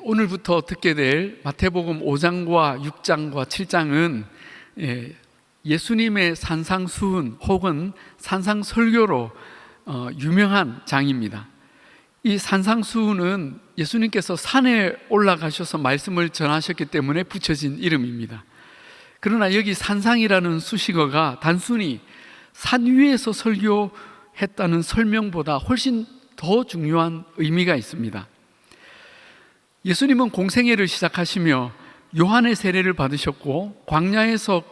오늘부터 듣게 될 마태복음 5장과 6장과 7장은 예수님의 산상수훈 혹은 산상설교로 유명한 장입니다. 이 산상수훈은 예수님께서 산에 올라가셔서 말씀을 전하셨기 때문에 붙여진 이름입니다. 그러나 여기 산상이라는 수식어가 단순히 산 위에서 설교했다는 설명보다 훨씬 더 중요한 의미가 있습니다. 예수님은 공생애를 시작하시며 요한의 세례를 받으셨고 광야에서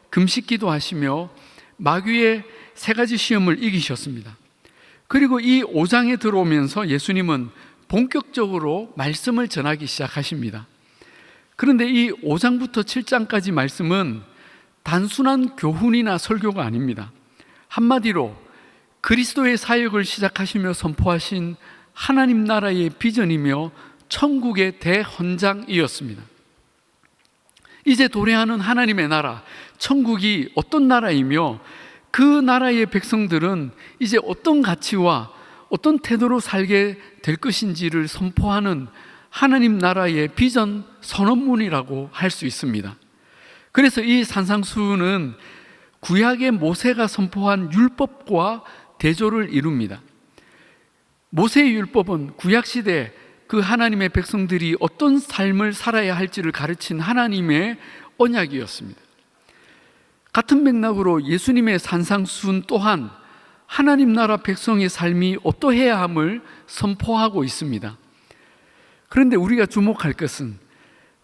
금식기도 하시며 마귀의 세 가지 시험을 이기셨습니다. 그리고 이 5장에 들어오면서 예수님은 본격적으로 말씀을 전하기 시작하십니다. 그런데 이 5장부터 7장까지 말씀은 단순한 교훈이나 설교가 아닙니다. 한마디로 그리스도의 사역을 시작하시며 선포하신 하나님 나라의 비전이며 천국의 대헌장이었습니다. 이제 도래하는 하나님의 나라, 천국이 어떤 나라이며 그 나라의 백성들은 이제 어떤 가치와 어떤 태도로 살게 될 것인지를 선포하는 하나님 나라의 비전 선언문이라고 할 수 있습니다. 그래서 이 산상수훈은 구약의 모세가 선포한 율법과 대조를 이룹니다. 모세의 율법은 구약시대 그 하나님의 백성들이 어떤 삶을 살아야 할지를 가르친 하나님의 언약이었습니다. 같은 맥락으로 예수님의 산상수훈 또한 하나님 나라 백성의 삶이 어떠해야 함을 선포하고 있습니다. 그런데 우리가 주목할 것은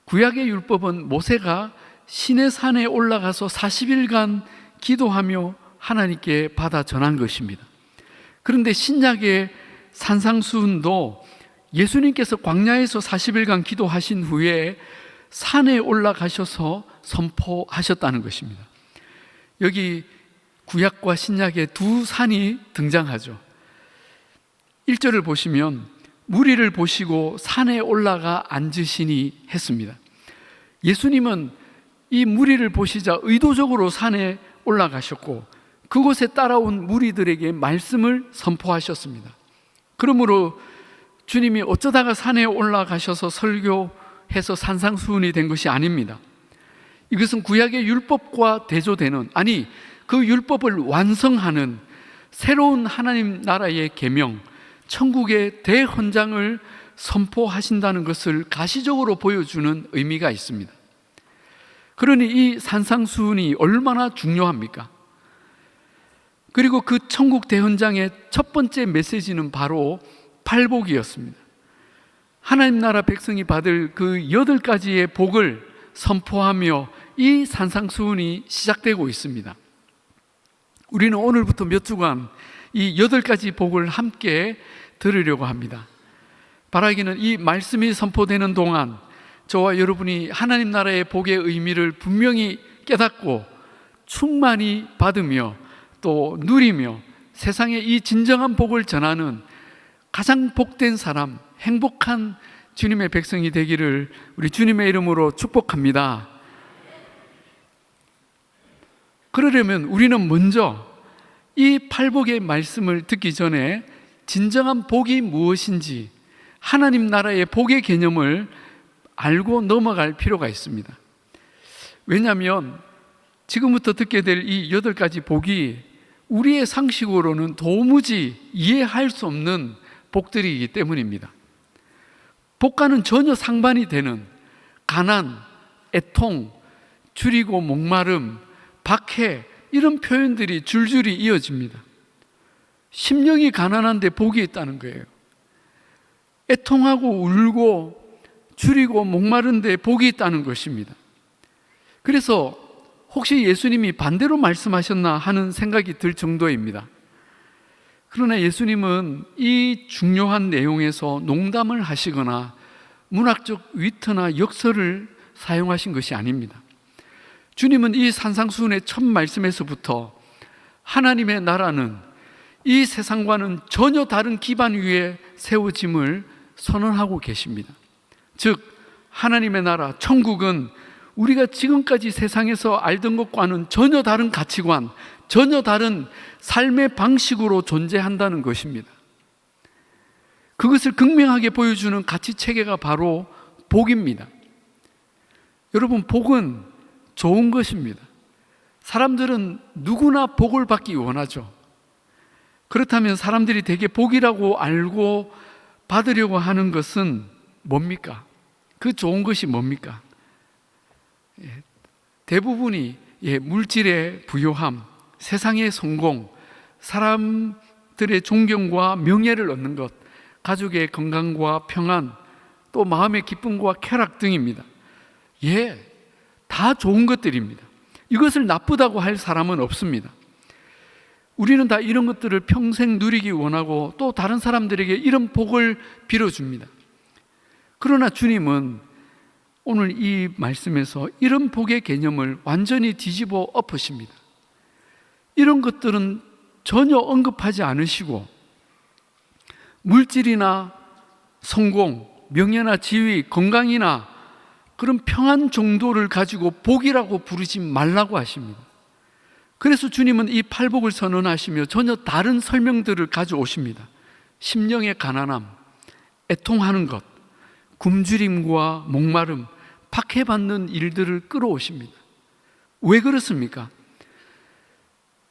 구약의 율법은 모세가 시내산에 올라가서 40일간 기도하며 하나님께 받아 전한 것입니다. 그런데 신약의 산상수훈도 예수님께서 광야에서 40일간 기도하신 후에 산에 올라가셔서 선포하셨다는 것입니다. 여기 구약과 신약의 두 산이 등장하죠. 1절을 보시면 무리를 보시고 산에 올라가 앉으시니 했습니다. 예수님은 이 무리를 보시자 의도적으로 산에 올라가셨고 그곳에 따라온 무리들에게 말씀을 선포하셨습니다. 그러므로 주님이 어쩌다가 산에 올라가셔서 설교해서 산상수훈이 된 것이 아닙니다. 이것은 구약의 율법과 대조되는, 아니 그 율법을 완성하는 새로운 하나님 나라의 계명, 천국의 대헌장을 선포하신다는 것을 가시적으로 보여주는 의미가 있습니다. 그러니 이 산상수훈이 얼마나 중요합니까? 그리고 그 천국 대헌장의 첫 번째 메시지는 바로 팔복이었습니다. 하나님 나라 백성이 받을 그 8가지의 복을 선포하며 이 산상수훈이 시작되고 있습니다. 우리는 오늘부터 몇 주간 이 8가지 복을 함께 들으려고 합니다. 바라기는 이 말씀이 선포되는 동안 저와 여러분이 하나님 나라의 복의 의미를 분명히 깨닫고 충만히 받으며 또 누리며 세상에 이 진정한 복을 전하는 가장 복된 사람, 행복한 주님의 백성이 되기를 우리 주님의 이름으로 축복합니다. 그러려면 우리는 먼저 이 팔복의 말씀을 듣기 전에 진정한 복이 무엇인지 하나님 나라의 복의 개념을 알고 넘어갈 필요가 있습니다. 왜냐하면 지금부터 듣게 될 이 8가지 복이 우리의 상식으로는 도무지 이해할 수 없는 복들이기 때문입니다. 복과는 전혀 상반이 되는 가난, 애통, 줄이고 목마름, 박해 이런 표현들이 줄줄이 이어집니다. 심령이 가난한데 복이 있다는 거예요. 애통하고 울고 줄이고 목마른데 복이 있다는 것입니다. 그래서 혹시 예수님이 반대로 말씀하셨나 하는 생각이 들 정도입니다. 그러나 예수님은 이 중요한 내용에서 농담을 하시거나 문학적 위트나 역설을 사용하신 것이 아닙니다. 주님은 이 산상수훈의 첫 말씀에서부터 하나님의 나라는 이 세상과는 전혀 다른 기반 위에 세워짐을 선언하고 계십니다. 즉 하나님의 나라, 천국은 우리가 지금까지 세상에서 알던 것과는 전혀 다른 가치관, 전혀 다른 삶의 방식으로 존재한다는 것입니다. 그것을 극명하게 보여주는 가치 체계가 바로 복입니다. 여러분, 복은 좋은 것입니다. 사람들은 누구나 복을 받기 원하죠. 그렇다면 사람들이 대개 복이라고 알고 받으려고 하는 것은 뭡니까? 그 좋은 것이 뭡니까? 대부분이 물질의 부요함, 세상의 성공, 사람들의 존경과 명예를 얻는 것, 가족의 건강과 평안, 또 마음의 기쁨과 쾌락 등입니다. 다 좋은 것들입니다. 이것을 나쁘다고 할 사람은 없습니다. 우리는 다 이런 것들을 평생 누리기 원하고 또 다른 사람들에게 이런 복을 빌어줍니다. 그러나 주님은 오늘 이 말씀에서 이런 복의 개념을 완전히 뒤집어 엎으십니다. 이런 것들은 전혀 언급하지 않으시고 물질이나 성공, 명예나 지위, 건강이나 그런 평안 정도를 가지고 복이라고 부르지 말라고 하십니다. 그래서 주님은 이 팔복을 선언하시며 전혀 다른 설명들을 가져오십니다. 심령의 가난함, 애통하는 것, 굶주림과 목마름, 박해받는 일들을 끌어오십니다. 왜 그렇습니까?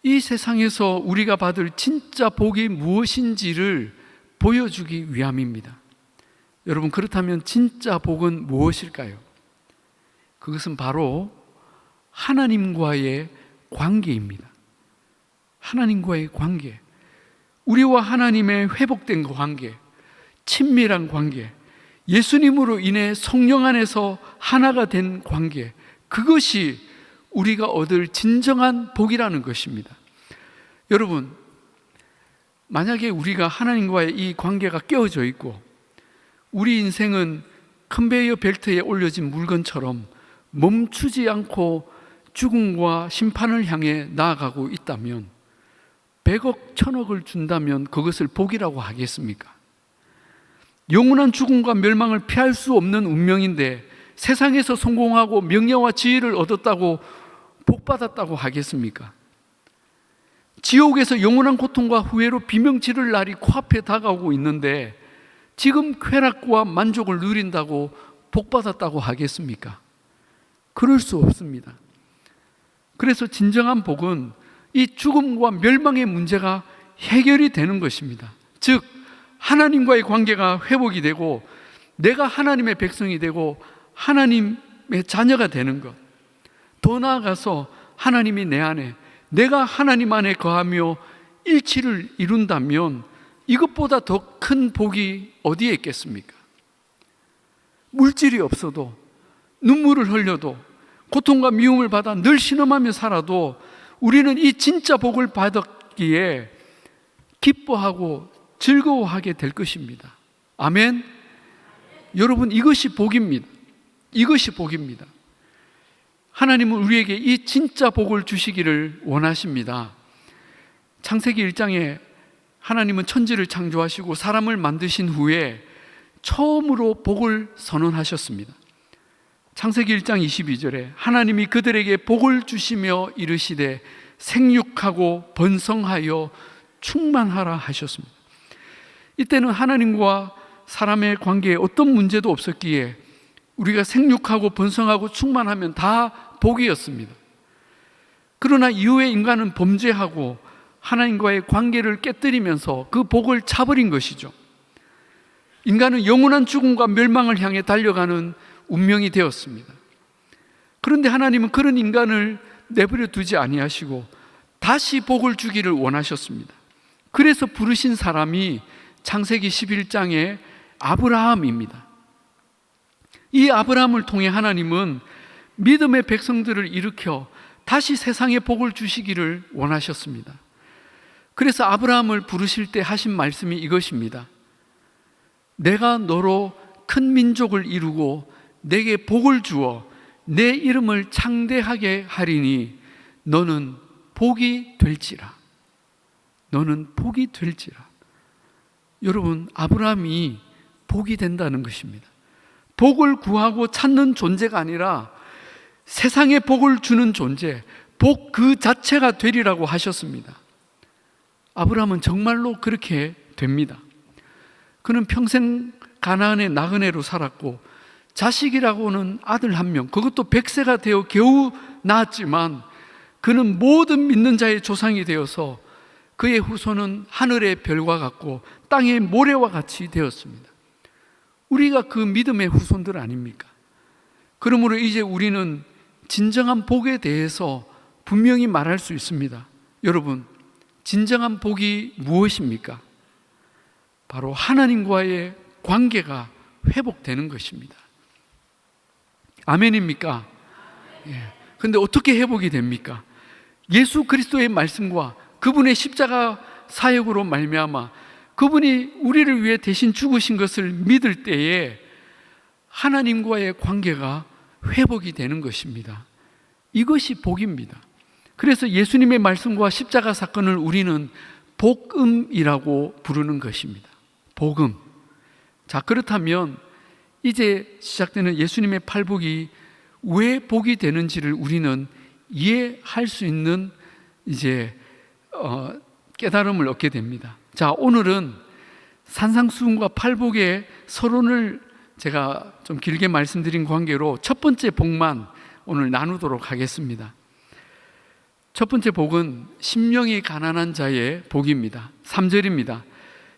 이 세상에서 우리가 받을 진짜 복이 무엇인지를 보여주기 위함입니다. 여러분, 그렇다면 진짜 복은 무엇일까요? 그것은 바로 하나님과의 관계입니다. 하나님과의 관계, 우리와 하나님의 회복된 그 관계, 친밀한 관계, 예수님으로 인해 성령 안에서 하나가 된 관계, 그것이 우리가 얻을 진정한 복이라는 것입니다. 여러분, 만약에 우리가 하나님과의 이 관계가 깨어져 있고 우리 인생은 컨베이어 벨트에 올려진 물건처럼 멈추지 않고 죽음과 심판을 향해 나아가고 있다면 100억, 1000억을 준다면 그것을 복이라고 하겠습니까? 영원한 죽음과 멸망을 피할 수 없는 운명인데 세상에서 성공하고 명예와 지위를 얻었다고 복받았다고 하겠습니까? 지옥에서 영원한 고통과 후회로 비명 지를 날이 코앞에 다가오고 있는데 지금 쾌락과 만족을 누린다고 복받았다고 하겠습니까? 그럴 수 없습니다. 그래서 진정한 복은 이 죽음과 멸망의 문제가 해결이 되는 것입니다. 즉 하나님과의 관계가 회복이 되고 내가 하나님의 백성이 되고 하나님의 자녀가 되는 것, 더 나아가서 하나님이 내 안에, 내가 하나님 안에 거하며 일치를 이룬다면 이것보다 더 큰 복이 어디에 있겠습니까? 물질이 없어도, 눈물을 흘려도, 고통과 미움을 받아 늘 신음하며 살아도 우리는 이 진짜 복을 받았기에 기뻐하고 즐거워하게 될 것입니다. 아멘. 여러분, 이것이 복입니다. 이것이 복입니다. 하나님은 우리에게 이 진짜 복을 주시기를 원하십니다. 창세기 1장에 하나님은 천지를 창조하시고 사람을 만드신 후에 처음으로 복을 선언하셨습니다. 창세기 1장 22절에 하나님이 그들에게 복을 주시며 이르시되 생육하고 번성하여 충만하라 하셨습니다. 이때는 하나님과 사람의 관계에 어떤 문제도 없었기에 우리가 생육하고 번성하고 충만하면 다 복이었습니다. 그러나 이후에 인간은 범죄하고 하나님과의 관계를 깨뜨리면서 그 복을 차버린 것이죠. 인간은 영원한 죽음과 멸망을 향해 달려가는 운명이 되었습니다. 그런데 하나님은 그런 인간을 내버려 두지 아니하시고 다시 복을 주기를 원하셨습니다. 그래서 부르신 사람이 창세기 11장의 아브라함입니다. 이 아브라함을 통해 하나님은 믿음의 백성들을 일으켜 다시 세상에 복을 주시기를 원하셨습니다. 그래서 아브라함을 부르실 때 하신 말씀이 이것입니다. 내가 너로 큰 민족을 이루고 내게 복을 주어 내 이름을 창대하게 하리니 너는 복이 될지라. 너는 복이 될지라. 여러분, 아브라함이 복이 된다는 것입니다. 복을 구하고 찾는 존재가 아니라 세상에 복을 주는 존재, 복 그 자체가 되리라고 하셨습니다. 아브라함은 정말로 그렇게 됩니다. 그는 평생 가나안의 나그네로 살았고 자식이라고는 아들 한 명, 그것도 100세가 되어 겨우 낳았지만 그는 모든 믿는 자의 조상이 되어서 그의 후손은 하늘의 별과 같고 땅의 모래와 같이 되었습니다. 우리가 그 믿음의 후손들 아닙니까? 그러므로 이제 우리는 진정한 복에 대해서 분명히 말할 수 있습니다. 여러분, 진정한 복이 무엇입니까? 바로 하나님과의 관계가 회복되는 것입니다. 아멘입니까? 그런데 어떻게 회복이 됩니까? 예수 그리스도의 말씀과 그분의 십자가 사역으로 말미암아 그분이 우리를 위해 대신 죽으신 것을 믿을 때에 하나님과의 관계가 회복이 되는 것입니다. 이것이 복입니다. 그래서 예수님의 말씀과 십자가 사건을 우리는 복음이라고 부르는 것입니다. 복음. 자, 그렇다면 이제 시작되는 예수님의 팔복이 왜 복이 되는지를 우리는 이해할 수 있는 깨달음을 얻게 됩니다. 자, 오늘은 산상수훈과 팔복의 서론을 제가 좀 길게 말씀드린 관계로 첫 번째 복만 오늘 나누도록 하겠습니다. 첫 번째 복은 심령이 가난한 자의 복입니다. 3절입니다.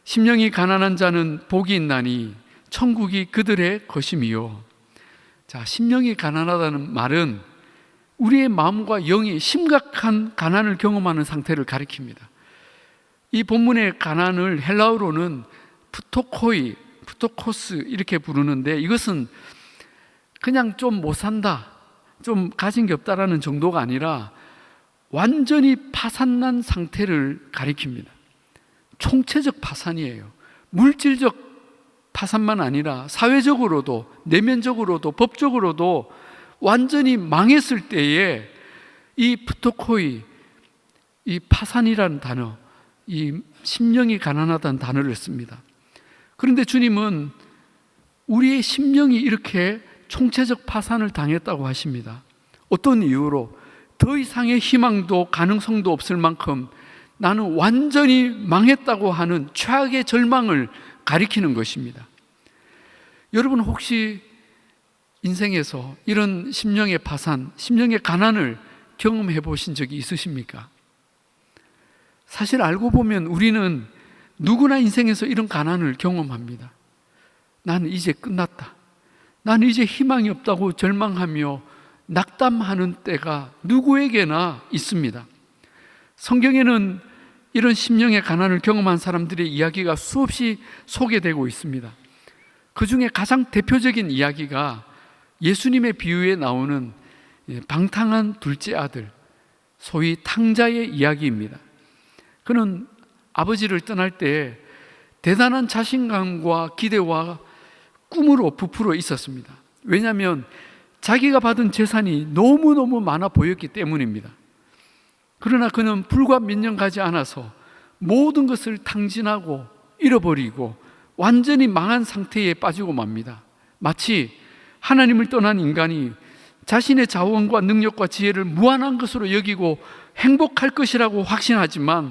심령이 가난한 자는 복이 있나니 천국이 그들의 것임이요. 자, 심령이 가난하다는 말은 우리의 마음과 영이 심각한 가난을 경험하는 상태를 가리킵니다. 이 본문의 가난을 헬라어로는 푸토코스 이렇게 부르는데, 이것은 그냥 좀 못 산다, 좀 가진 게 없다라는 정도가 아니라 완전히 파산난 상태를 가리킵니다. 총체적 파산이에요. 물질적 파산만 아니라 사회적으로도, 내면적으로도, 법적으로도 완전히 망했을 때에 이 푸토코이, 이 파산이라는 단어, 이 심령이 가난하다는 단어를 씁니다. 그런데 주님은 우리의 심령이 이렇게 총체적 파산을 당했다고 하십니다. 어떤 이유로? 더 이상의 희망도 가능성도 없을 만큼 나는 완전히 망했다고 하는 최악의 절망을 가리키는 것입니다. 여러분, 혹시 인생에서 이런 심령의 파산, 심령의 가난을 경험해 보신 적이 있으십니까? 사실 알고 보면 우리는 누구나 인생에서 이런 가난을 경험합니다. 나는 이제 끝났다, 나는 이제 희망이 없다고 절망하며 낙담하는 때가 누구에게나 있습니다. 성경에는 이런 심령의 가난을 경험한 사람들의 이야기가 수없이 소개되고 있습니다. 그 중에 가장 대표적인 이야기가 예수님의 비유에 나오는 방탕한 둘째 아들, 소위 탕자의 이야기입니다. 그는 아버지를 떠날 때 대단한 자신감과 기대와 꿈으로 부풀어 있었습니다. 왜냐하면 자기가 받은 재산이 너무너무 많아 보였기 때문입니다. 그러나 그는 불과 몇 년 가지 않아서 모든 것을 탕진하고 잃어버리고 완전히 망한 상태에 빠지고 맙니다. 마치 하나님을 떠난 인간이 자신의 자원과 능력과 지혜를 무한한 것으로 여기고 행복할 것이라고 확신하지만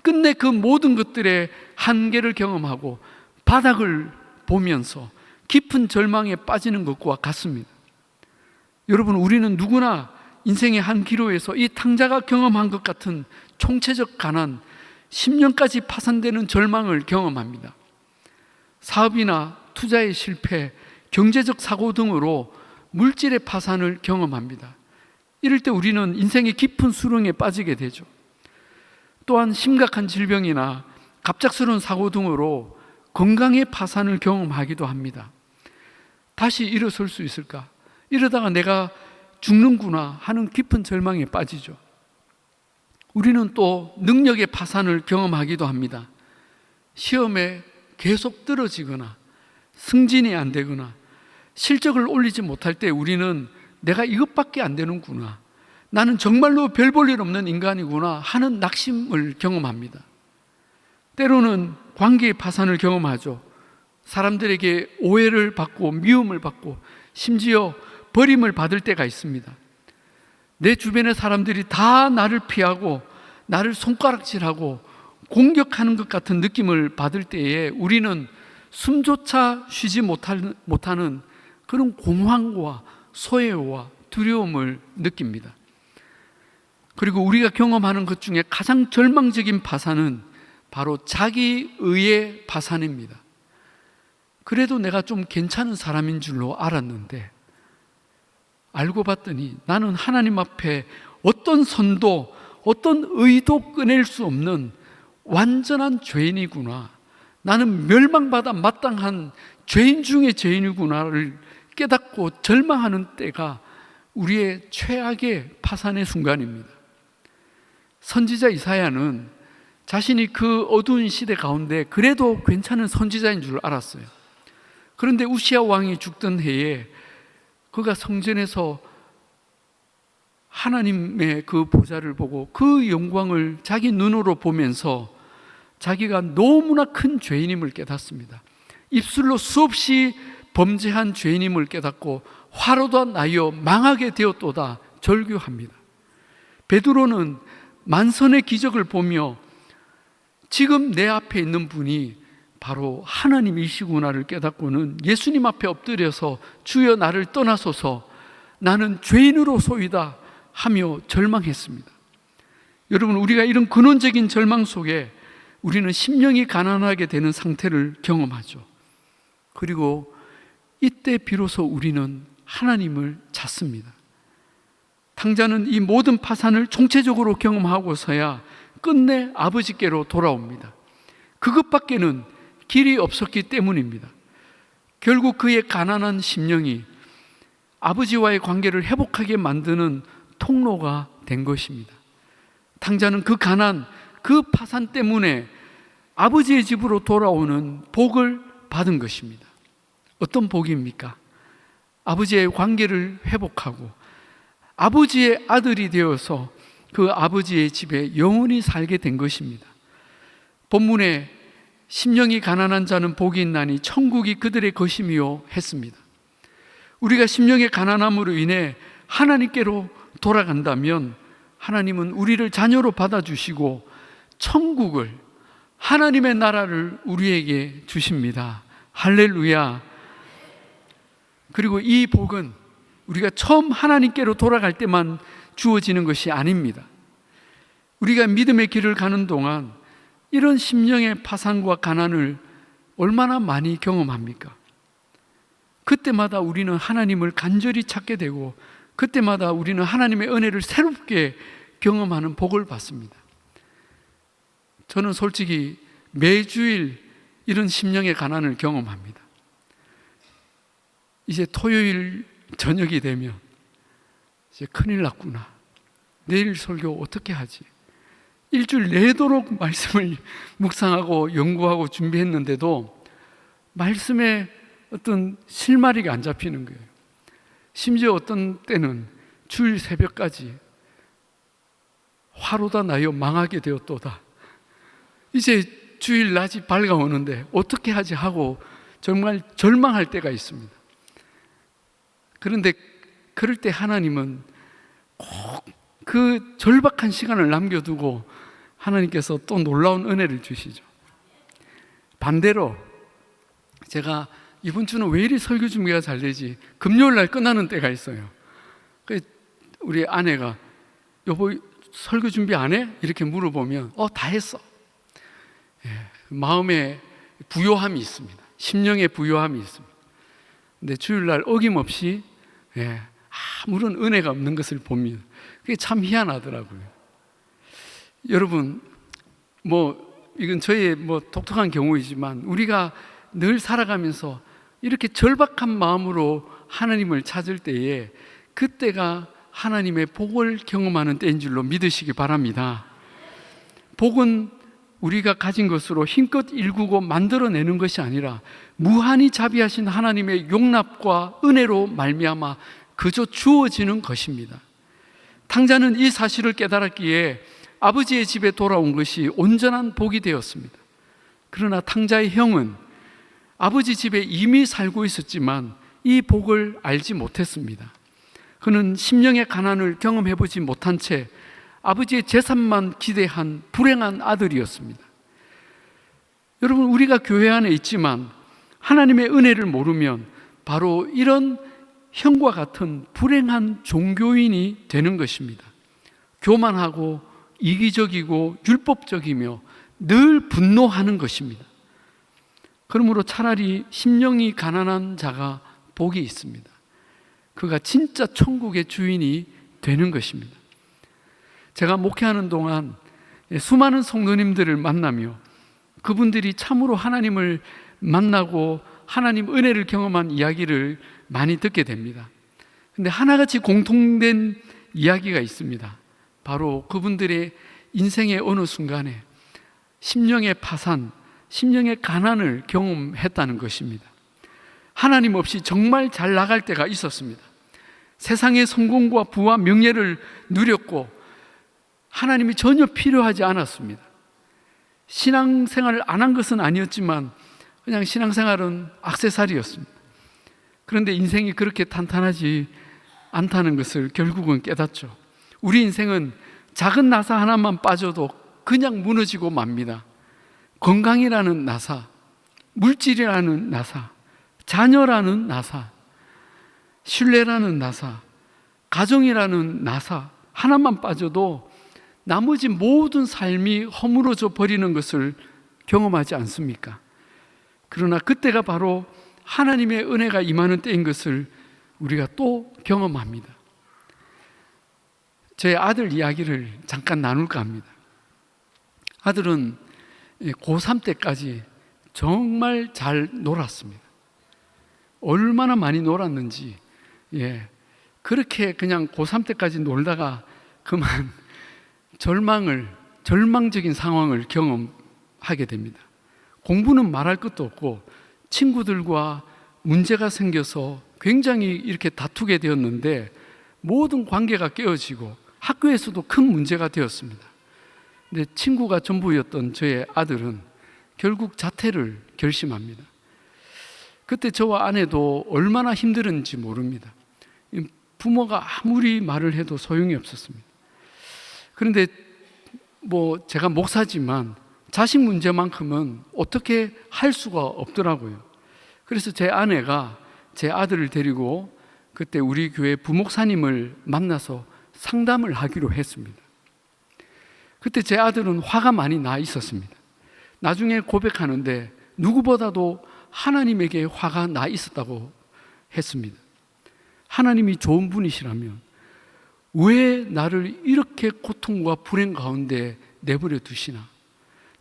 끝내 그 모든 것들의 한계를 경험하고 바닥을 보면서 깊은 절망에 빠지는 것과 같습니다. 여러분, 우리는 누구나 인생의 한 기로에서 이 탕자가 경험한 것 같은 총체적 가난, 10년까지 파산되는 절망을 경험합니다. 사업이나 투자의 실패, 경제적 사고 등으로 물질의 파산을 경험합니다. 이럴 때 우리는 인생의 깊은 수렁에 빠지게 되죠. 또한 심각한 질병이나 갑작스러운 사고 등으로 건강의 파산을 경험하기도 합니다. 다시 일어설 수 있을까? 이러다가 내가 죽는구나 하는 깊은 절망에 빠지죠. 우리는 또 능력의 파산을 경험하기도 합니다. 시험에 계속 떨어지거나 승진이 안 되거나 실적을 올리지 못할 때 우리는 내가 이것밖에 안 되는구나, 나는 정말로 별 볼 일 없는 인간이구나 하는 낙심을 경험합니다. 때로는 관계의 파산을 경험하죠. 사람들에게 오해를 받고 미움을 받고 심지어 버림을 받을 때가 있습니다. 내 주변의 사람들이 다 나를 피하고 나를 손가락질하고 공격하는 것 같은 느낌을 받을 때에 우리는 숨조차 쉬지 못하는 그런 공황과 소외와 두려움을 느낍니다. 그리고 우리가 경험하는 것 중에 가장 절망적인 파산은 바로 자기의의 파산입니다. 그래도 내가 좀 괜찮은 사람인 줄로 알았는데 알고 봤더니 나는 하나님 앞에 어떤 선도, 어떤 의도 꺼낼 수 없는 완전한 죄인이구나. 나는 멸망받아 마땅한 죄인 중에 죄인이구나를 깨닫고 절망하는 때가 우리의 최악의 파산의 순간입니다. 선지자 이사야는 자신이 그 어두운 시대 가운데 그래도 괜찮은 선지자인 줄 알았어요. 그런데 우시야 왕이 죽던 해에 그가 성전에서 하나님의 그 보좌를 보고 그 영광을 자기 눈으로 보면서 자기가 너무나 큰 죄인임을 깨닫습니다. 입술로 수없이 범죄한 죄인임을 깨닫고 화로다 나여 망하게 되었도다 절규합니다. 베드로는 만선의 기적을 보며 지금 내 앞에 있는 분이 바로 하나님이시구나를 깨닫고는 예수님 앞에 엎드려서 주여 나를 떠나소서 나는 죄인으로소이다 하며 절망했습니다. 여러분, 우리가 이런 근원적인 절망 속에 우리는 심령이 가난하게 되는 상태를 경험하죠. 그리고 이때 비로소 우리는 하나님을 찾습니다. 탕자는 이 모든 파산을 총체적으로 경험하고서야 끝내 아버지께로 돌아옵니다. 그것밖에는 길이 없었기 때문입니다. 결국 그의 가난한 심령이 아버지와의 관계를 회복하게 만드는 통로가 된 것입니다. 탕자는 그 가난, 그 파산 때문에 아버지의 집으로 돌아오는 복을 받은 것입니다. 어떤 복입니까? 아버지의 관계를 회복하고 아버지의 아들이 되어서 그 아버지의 집에 영원히 살게 된 것입니다. 본문에 심령이 가난한 자는 복이 있나니 천국이 그들의 것이며 했습니다. 우리가 심령의 가난함으로 인해 하나님께로 돌아간다면 하나님은 우리를 자녀로 받아주시고 천국을, 하나님의 나라를 우리에게 주십니다. 할렐루야. 그리고 이 복은 우리가 처음 하나님께로 돌아갈 때만 주어지는 것이 아닙니다. 우리가 믿음의 길을 가는 동안 이런 심령의 파산과 가난을 얼마나 많이 경험합니까? 그때마다 우리는 하나님을 간절히 찾게 되고 그때마다 우리는 하나님의 은혜를 새롭게 경험하는 복을 받습니다. 저는 솔직히 매주일 이런 심령의 가난을 경험합니다. 이제 토요일 저녁이 되면 이제 큰일 났구나. 내일 설교 어떻게 하지? 일주일 내도록 말씀을 묵상하고 연구하고 준비했는데도 말씀에 어떤 실마리가 안 잡히는 거예요. 심지어 어떤 때는 주일 새벽까지 화로다 나여 망하게 되었도다. 이제 주일 낮이 밝아오는데 어떻게 하지 하고 정말 절망할 때가 있습니다. 그런데 그럴 때 하나님은 꼭 그 절박한 시간을 남겨두고 하나님께서 또 놀라운 은혜를 주시죠. 반대로 제가 이번 주는 왜 이리 설교 준비가 잘 되지? 금요일 날 끝나는 때가 있어요. 우리 아내가 여보 설교 준비 안 해? 이렇게 물어보면 다 했어. 마음에 부요함이 있습니다. 심령의 부요함이 있습니다. 근데 주일날 어김없이 아무런 은혜가 없는 것을 보면 그게 참 희한하더라고요. 여러분, 이건 저의 독특한 경우이지만 우리가 늘 살아가면서 이렇게 절박한 마음으로 하나님을 찾을 때에 그때가 하나님의 복을 경험하는 때인 줄로 믿으시기 바랍니다. 복은 우리가 가진 것으로 힘껏 일구고 만들어내는 것이 아니라 무한히 자비하신 하나님의 용납과 은혜로 말미암아 그저 주어지는 것입니다. 탕자는 이 사실을 깨달았기에 아버지의 집에 돌아온 것이 온전한 복이 되었습니다. 그러나 탕자의 형은 아버지 집에 이미 살고 있었지만 이 복을 알지 못했습니다. 그는 심령의 가난을 경험해보지 못한 채 아버지의 재산만 기대한 불행한 아들이었습니다. 여러분, 우리가 교회 안에 있지만 하나님의 은혜를 모르면 바로 이런 형과 같은 불행한 종교인이 되는 것입니다. 교만하고 이기적이고 율법적이며 늘 분노하는 것입니다. 그러므로 차라리 심령이 가난한 자가 복이 있습니다. 그가 진짜 천국의 주인이 되는 것입니다. 제가 목회하는 동안 수많은 성도님들을 만나며 그분들이 참으로 하나님을 만나고 하나님 은혜를 경험한 이야기를 많이 듣게 됩니다. 근데 하나같이 공통된 이야기가 있습니다. 바로 그분들의 인생의 어느 순간에 심령의 파산, 심령의 가난을 경험했다는 것입니다. 하나님 없이 정말 잘 나갈 때가 있었습니다. 세상의 성공과 부와 명예를 누렸고 하나님이 전혀 필요하지 않았습니다. 신앙생활을 안 한 것은 아니었지만 그냥 신앙생활은 액세서리였습니다. 그런데 인생이 그렇게 탄탄하지 않다는 것을 결국은 깨닫죠. 우리 인생은 작은 나사 하나만 빠져도 그냥 무너지고 맙니다. 건강이라는 나사, 물질이라는 나사, 자녀라는 나사, 신뢰라는 나사, 가정이라는 나사 하나만 빠져도 나머지 모든 삶이 허물어져 버리는 것을 경험하지 않습니까? 그러나 그때가 바로 하나님의 은혜가 임하는 때인 것을 우리가 또 경험합니다. 저의 아들 이야기를 잠깐 나눌까 합니다. 아들은 고3 때까지 정말 잘 놀았습니다. 얼마나 많이 놀았는지, 그렇게 그냥 고3 때까지 놀다가 그만 절망적인 상황을 경험하게 됩니다. 공부는 말할 것도 없고 친구들과 문제가 생겨서 굉장히 이렇게 다투게 되었는데 모든 관계가 깨어지고 학교에서도 큰 문제가 되었습니다. 근데 친구가 전부였던 저의 아들은 결국 자퇴를 결심합니다. 그때 저와 아내도 얼마나 힘들었는지 모릅니다. 부모가 아무리 말을 해도 소용이 없었습니다. 그런데 제가 목사지만 자식 문제만큼은 어떻게 할 수가 없더라고요. 그래서 제 아내가 제 아들을 데리고 그때 우리 교회 부목사님을 만나서 상담을 하기로 했습니다. 그때 제 아들은 화가 많이 나 있었습니다. 나중에 고백하는데 누구보다도 하나님에게 화가 나 있었다고 했습니다. 하나님이 좋은 분이시라면 왜 나를 이렇게 고통과 불행 가운데 내버려 두시나?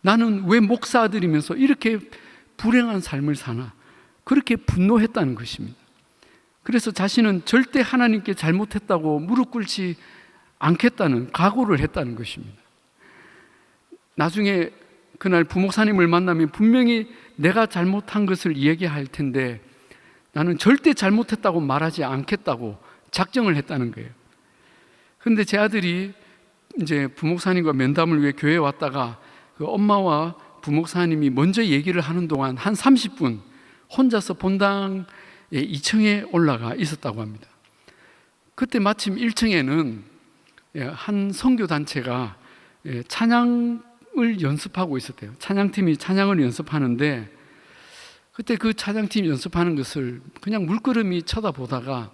나는 왜 목사 아들이면서 이렇게 불행한 삶을 사나? 그렇게 분노했다는 것입니다. 그래서 자신은 절대 하나님께 잘못했다고 무릎 꿇지 않겠다는 각오를 했다는 것입니다. 나중에 그날 부목사님을 만나면 분명히 내가 잘못한 것을 얘기할 텐데 나는 절대 잘못했다고 말하지 않겠다고 작정을 했다는 거예요. 그런데 제 아들이 이제 부목사님과 면담을 위해 교회에 왔다가 그 엄마와 부목사님이 먼저 얘기를 하는 동안 한 30분 혼자서 본당의 2층에 올라가 있었다고 합니다. 그때 마침 1층에는 한 선교단체가 찬양을 연습하고 있었대요. 찬양팀이 찬양을 연습하는데 그때 그 찬양팀 연습하는 것을 그냥 물끄러미 쳐다보다가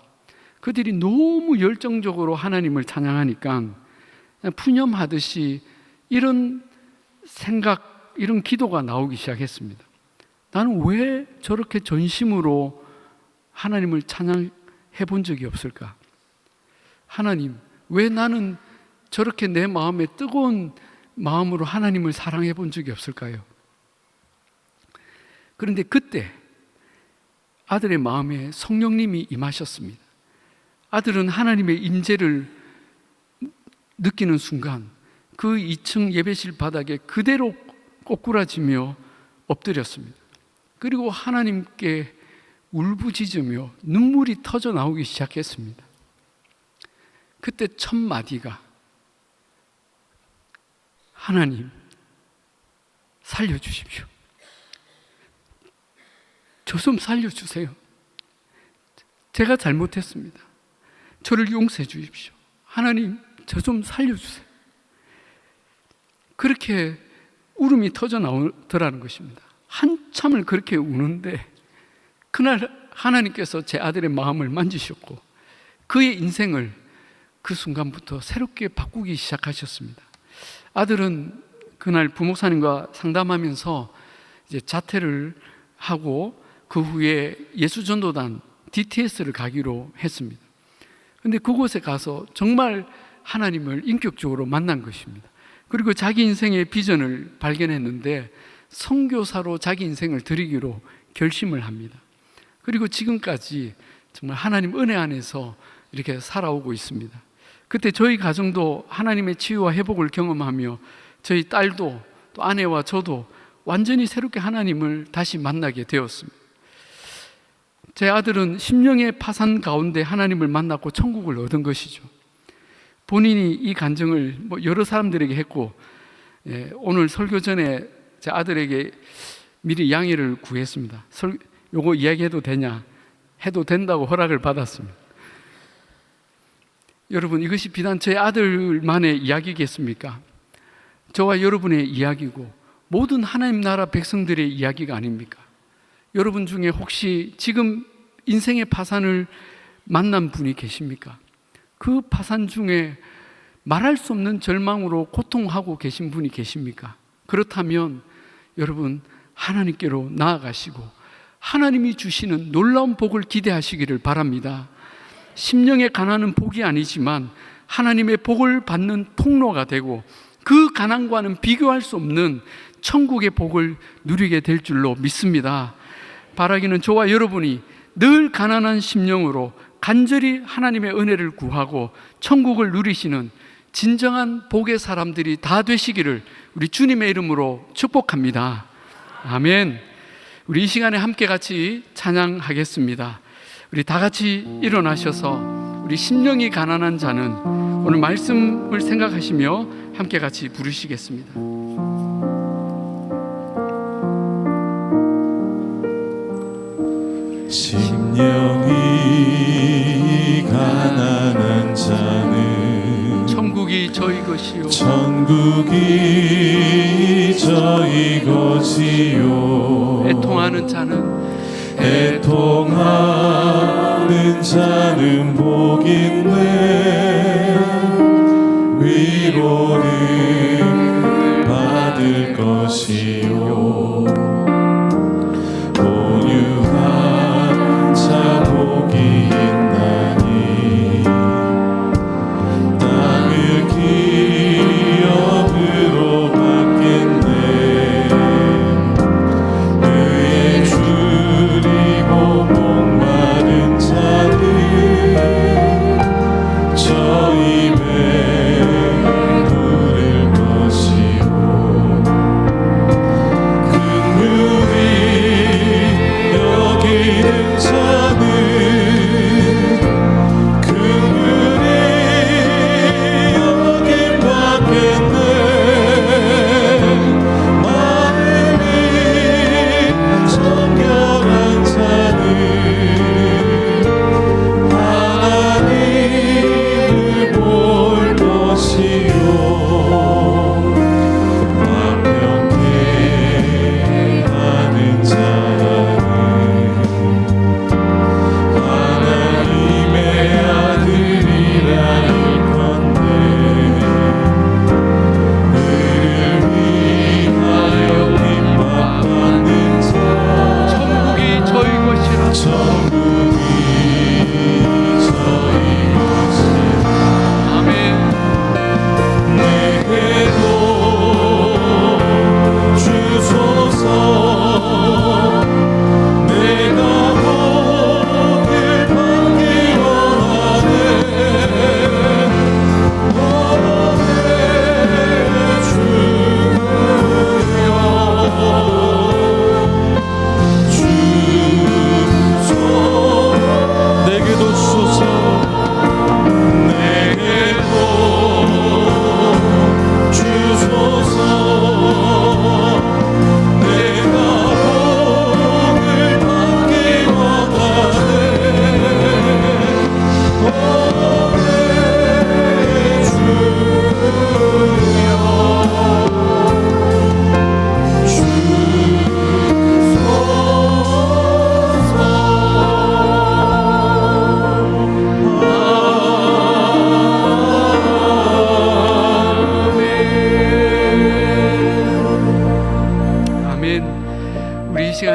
그들이 너무 열정적으로 하나님을 찬양하니까 그냥 푸념하듯이 이런 생각, 이런 기도가 나오기 시작했습니다. 나는 왜 저렇게 전심으로 하나님을 찬양해 본 적이 없을까? 하나님, 왜 나는 저렇게 내 마음에 뜨거운 마음으로 하나님을 사랑해 본 적이 없을까요? 그런데 그때 아들의 마음에 성령님이 임하셨습니다. 아들은 하나님의 임재를 느끼는 순간 그 2층 예배실 바닥에 그대로 꼬꾸라지며 엎드렸습니다. 그리고 하나님께 울부짖으며 눈물이 터져 나오기 시작했습니다. 그때 첫 마디가 하나님 살려주십시오. 저 좀 살려주세요. 제가 잘못했습니다. 저를 용서해 주십시오. 하나님 저 좀 살려주세요. 그렇게 울음이 터져 나오더라는 것입니다. 한참을 그렇게 우는데 그날 하나님께서 제 아들의 마음을 만지셨고 그의 인생을 그 순간부터 새롭게 바꾸기 시작하셨습니다. 아들은 그날 부목사님과 상담하면서 이제 자퇴를 하고 그 후에 예수전도단 DTS를 가기로 했습니다. 그런데 그곳에 가서 정말 하나님을 인격적으로 만난 것입니다. 그리고 자기 인생의 비전을 발견했는데 선교사로 자기 인생을 드리기로 결심을 합니다. 그리고 지금까지 정말 하나님 은혜 안에서 이렇게 살아오고 있습니다. 그때 저희 가정도 하나님의 치유와 회복을 경험하며 저희 딸도 또 아내와 저도 완전히 새롭게 하나님을 다시 만나게 되었습니다. 제 아들은 심령의 파산 가운데 하나님을 만났고 천국을 얻은 것이죠. 본인이 이 간증을 여러 사람들에게 했고, 오늘 설교 전에 제 아들에게 미리 양해를 구했습니다. 요거 이야기해도 되냐? 해도 된다고 허락을 받았습니다. 여러분, 이것이 비단 제 아들만의 이야기겠습니까? 저와 여러분의 이야기고 모든 하나님 나라 백성들의 이야기가 아닙니까? 여러분 중에 혹시 지금 인생의 파산을 만난 분이 계십니까? 그 파산 중에 말할 수 없는 절망으로 고통하고 계신 분이 계십니까? 그렇다면 여러분, 하나님께로 나아가시고 하나님이 주시는 놀라운 복을 기대하시기를 바랍니다. 심령의 가난은 복이 아니지만 하나님의 복을 받는 통로가 되고 그 가난과는 비교할 수 없는 천국의 복을 누리게 될 줄로 믿습니다. 바라기는 저와 여러분이 늘 가난한 심령으로 간절히 하나님의 은혜를 구하고 천국을 누리시는 진정한 복의 사람들이 다 되시기를 우리 주님의 이름으로 축복합니다. 아멘. 우리 이 시간에 함께 같이 찬양하겠습니다. 우리 다 같이 일어나셔서 우리 심령이 가난한 자는 오늘 말씀을 생각하시며 함께 같이 부르시겠습니다. 심령이 가난한 자는 천국이 저희 것이요 천국이 저희 것이요 애통하는 자는 복있네 위로를 받을 것이요 온유한 자 복이 있나니 땅을 기업으로 받겠네 그의 줄이고 목마른 자는 저 입에 부를 것이요 큰 아멘. 우리 이 시간